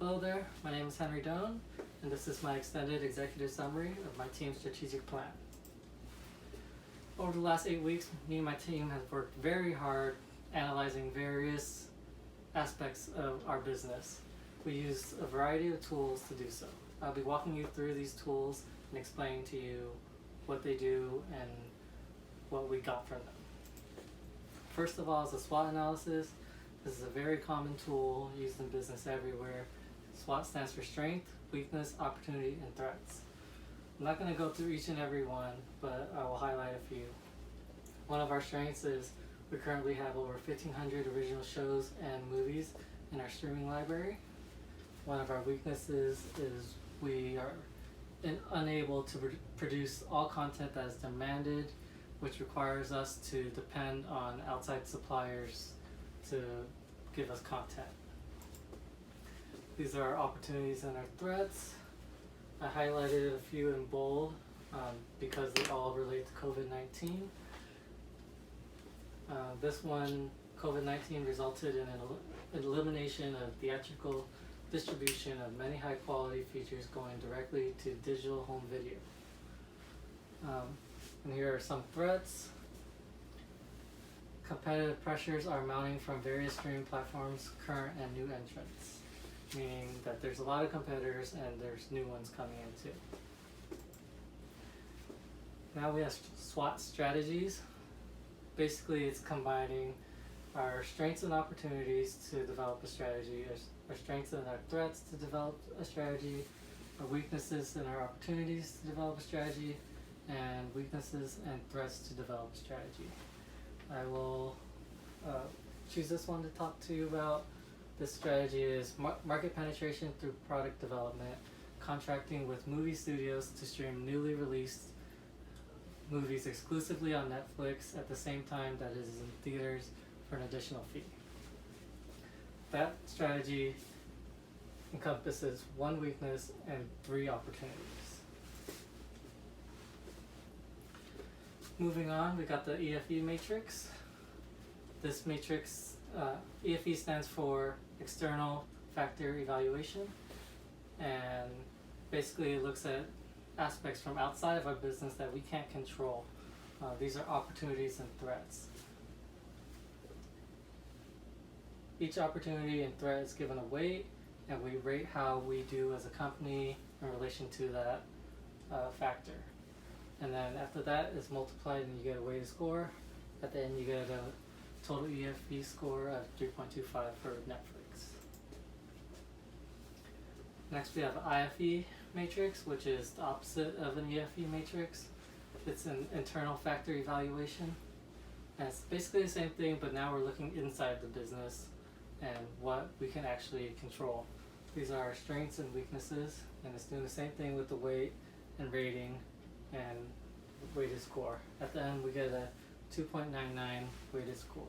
Hello there, my name is Henry Doan, and this is my extended executive summary of my team's strategic plan. Over the last 8 weeks, me and my team have worked very hard analyzing various aspects of our business. We used a variety of tools to do so. I'll be walking you through these tools and explaining to you what they do and what we got from them. First of all is a SWOT analysis. This is a very common tool used in business everywhere. SWOT stands for strength, weakness, opportunity, and threats. I'm not going to go through each and every one, but I will highlight a few. One of our strengths is we currently have over 1,500 original shows and movies in our streaming library. One of our weaknesses is we are unable to produce all content that is demanded, which requires us to depend on outside suppliers to give us content. These are our opportunities and our threats. I highlighted a few in bold because they all relate to COVID-19. This one, COVID-19 resulted in an elimination of theatrical distribution of many high quality features going directly to digital home video. And here are some threats. Competitive pressures are mounting from various streaming platforms, current and new entrants, meaning that there's a lot of competitors and there's new ones coming in too. Now we have SWOT strategies. Basically, it's combining our strengths and opportunities to develop a strategy, our strengths and our threats to develop a strategy, our weaknesses and our opportunities to develop a strategy, and weaknesses and threats to develop a strategy. I will choose this one to talk to you about. This strategy is market penetration through product development, contracting with movie studios to stream newly released movies exclusively on Netflix at the same time that it is in theaters for an additional fee. That strategy encompasses 1 weakness and 3 opportunities. Moving on, we got the EFE matrix. This matrix, EFE stands for External Factor Evaluation, and basically it looks at aspects from outside of our business that we can't control. These are opportunities and threats. Each opportunity and threat is given a weight, and we rate how we do as a company in relation to that factor. And then after that is multiplied and you get a weighted score. At the end you get a total EFE score of 3.25 for Netflix. Next we have the IFE matrix, which is the opposite of an EFE matrix. It's an internal factor evaluation. And it's basically the same thing, but now we're looking inside the business and what we can actually control. These are our strengths and weaknesses, and it's doing the same thing with the weight and rating and weighted score. At the end we get a 2.99 weighted score.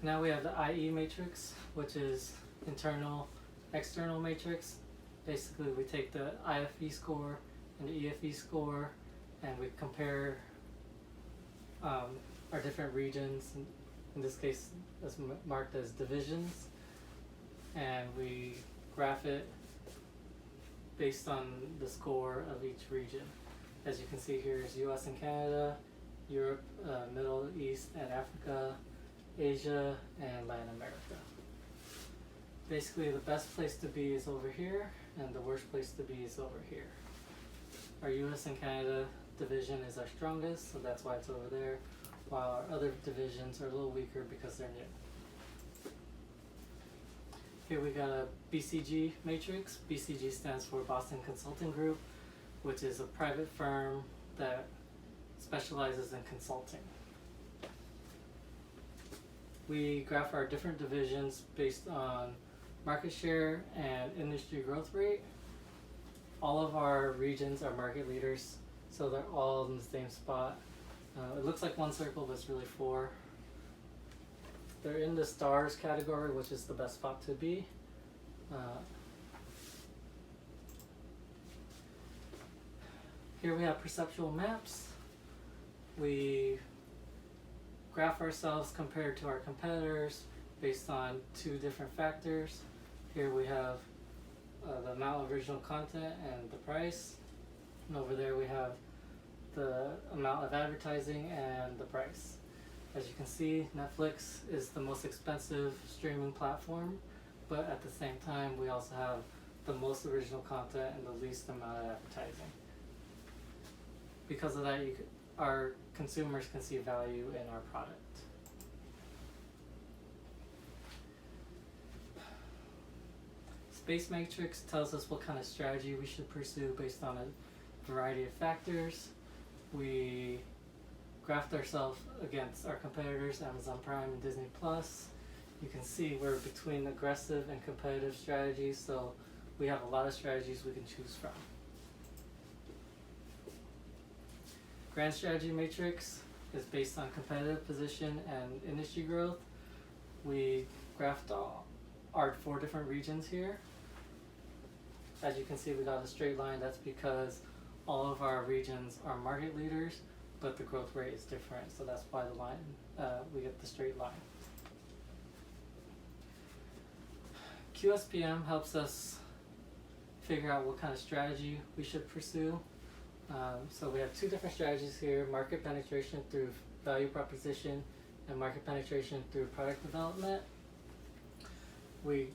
Now we have the IE matrix, which is internal external matrix. Basically we take the IFE score and the EFE score and we compare our different regions, in this case that's marked as divisions, and we graph it based on the score of each region. As you can see here is US and Canada, Europe, Middle East and Africa, Asia, and Latin America. Basically the best place to be is over here and the worst place to be is over here. Our US and Canada division is our strongest, so that's why it's over there, while our other divisions are a little weaker because they're new. Here we got a BCG matrix. BCG stands for Boston Consulting Group, which is a private firm that specializes in consulting. We graph our different divisions based on market share and industry growth rate. All of our regions are market leaders, so they're all in the same spot. It looks like 1 circle, but it's really 4. They're in the stars category, which is the best spot to be. Here we have perceptual maps. We graph ourselves compared to our competitors based on two different factors. Here we have the amount of original content and the price, and over there we have the amount of advertising and the price. As you can see, Netflix is the most expensive streaming platform, but at the same time we also have the most original content and the least amount of advertising. Because of that, our consumers can see value in our product. Space Matrix tells us what kind of strategy we should pursue based on a variety of factors. We graphed ourselves against our competitors, Amazon Prime and Disney Plus. You can see we're between aggressive and competitive strategies, so we have a lot of strategies we can choose from. Grand Strategy Matrix is based on competitive position and industry growth. We graphed our 4 different regions here. As you can see, we got a straight line. That's because all of our regions are market leaders, but the growth rate is different, so that's why the line, we get the straight line. QSPM helps us figure out what kind of strategy we should pursue. So we have 2 different strategies here: market penetration through value proposition and market penetration through product development. We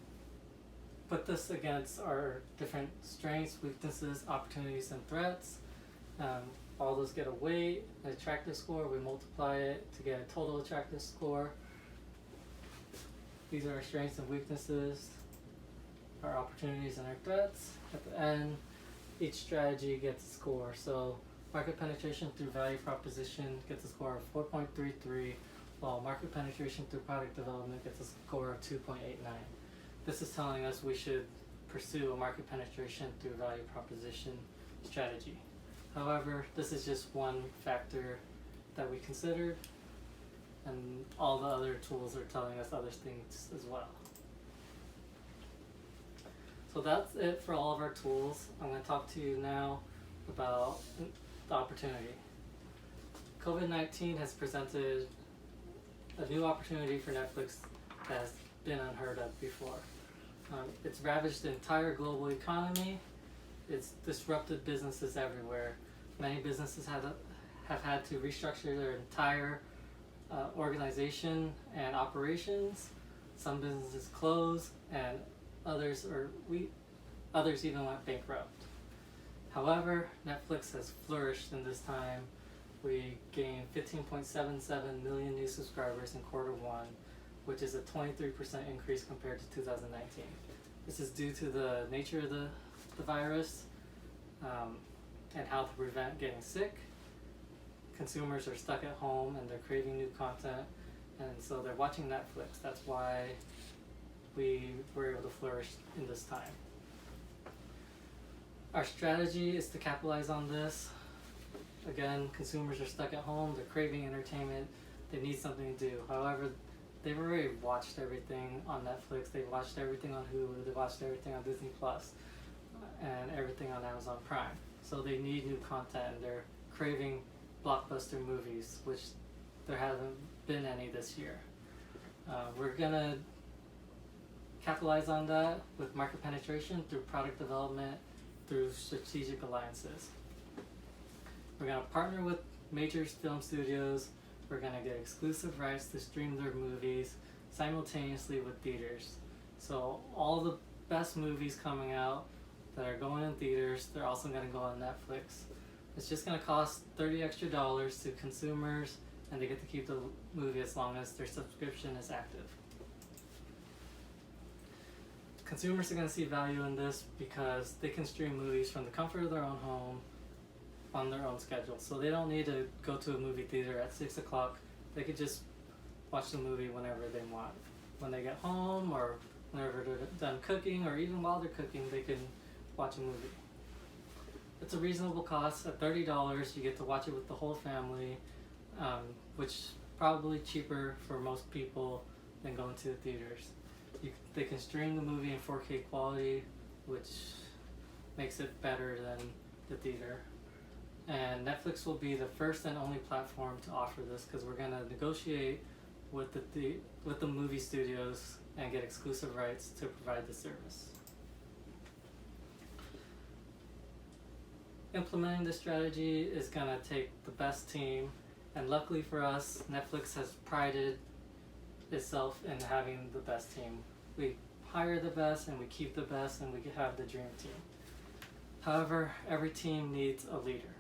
put this against our different strengths, weaknesses, opportunities, and threats. All those get a weight, an attractive score. We multiply it to get a total attractive score. These are our strengths and weaknesses, our opportunities and our threats. At the end, each strategy gets a score. So market penetration through value proposition gets a score of 4.33, while market penetration through product development gets a score of 2.89. This is telling us we should pursue a market penetration through value proposition strategy. However, this is just one factor that we considered, and all the other tools are telling us other things as well. So that's it for all of our tools. I'm going to talk to you now about the opportunity. COVID-19 has presented a new opportunity for Netflix that has been unheard of before. It's ravaged the entire global economy. It's disrupted businesses everywhere. Many businesses have had to restructure their entire organization and operations. Some businesses closed, and others even went bankrupt. However, Netflix has flourished in this time. We gained 15.77 million new subscribers in Q1, which is a 23% increase compared to 2019. This is due to the nature of the virus and how to prevent getting sick. Consumers are stuck at home and they're craving new content, and so they're watching Netflix. That's why we were able to flourish in this time. Our strategy is to capitalize on this. Again, consumers are stuck at home, they're craving entertainment, they need something to do. However, they've already watched everything on Netflix, they've watched everything on Hulu, they've watched everything on Disney Plus, and everything on Amazon Prime. So they need new content, and they're craving blockbuster movies, which there hasn't been any this year. We're gonna capitalize on that with market penetration through product development, through strategic alliances. We're gonna partner with major film studios. We're gonna get exclusive rights to stream their movies simultaneously with theaters. So all the best movies coming out that are going in theaters, they're also gonna go on Netflix. It's just gonna cost $30 extra to consumers, and they get to keep the movie as long as their subscription is active. Consumers are gonna see value in this because they can stream movies from the comfort of their own home on their own schedule. So they don't need to go to a movie theater at 6 o'clock. They could just watch the movie whenever they want. When they get home, or whenever they're done cooking, or even while they're cooking, they can watch a movie. It's a reasonable cost. At $30, you get to watch it with the whole family, which is probably cheaper for most people than going to the theaters. They can stream the movie in 4K quality, which makes it better than the theater. And Netflix will be the first and only platform to offer this, because we're going to negotiate with the movie studios and get exclusive rights to provide the service. Implementing this strategy is gonna take the best team, and luckily for us, Netflix has prided itself in having the best team. We hire the best and we keep the best, and we have the dream team. However, every team needs a leader,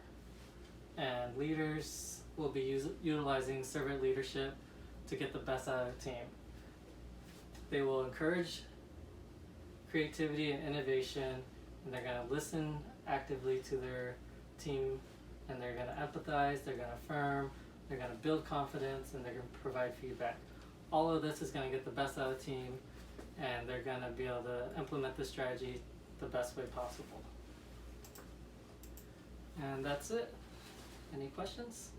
and leaders will be utilizing servant leadership to get the best out of the team. They will encourage creativity and innovation, and they're going to listen actively to their team, and they're going to empathize, they're going to affirm, they're going to build confidence, and they're going to provide feedback. All of this is going to get the best out of the team, and they're going to be able to implement the strategy the best way possible. And that's it. Any questions?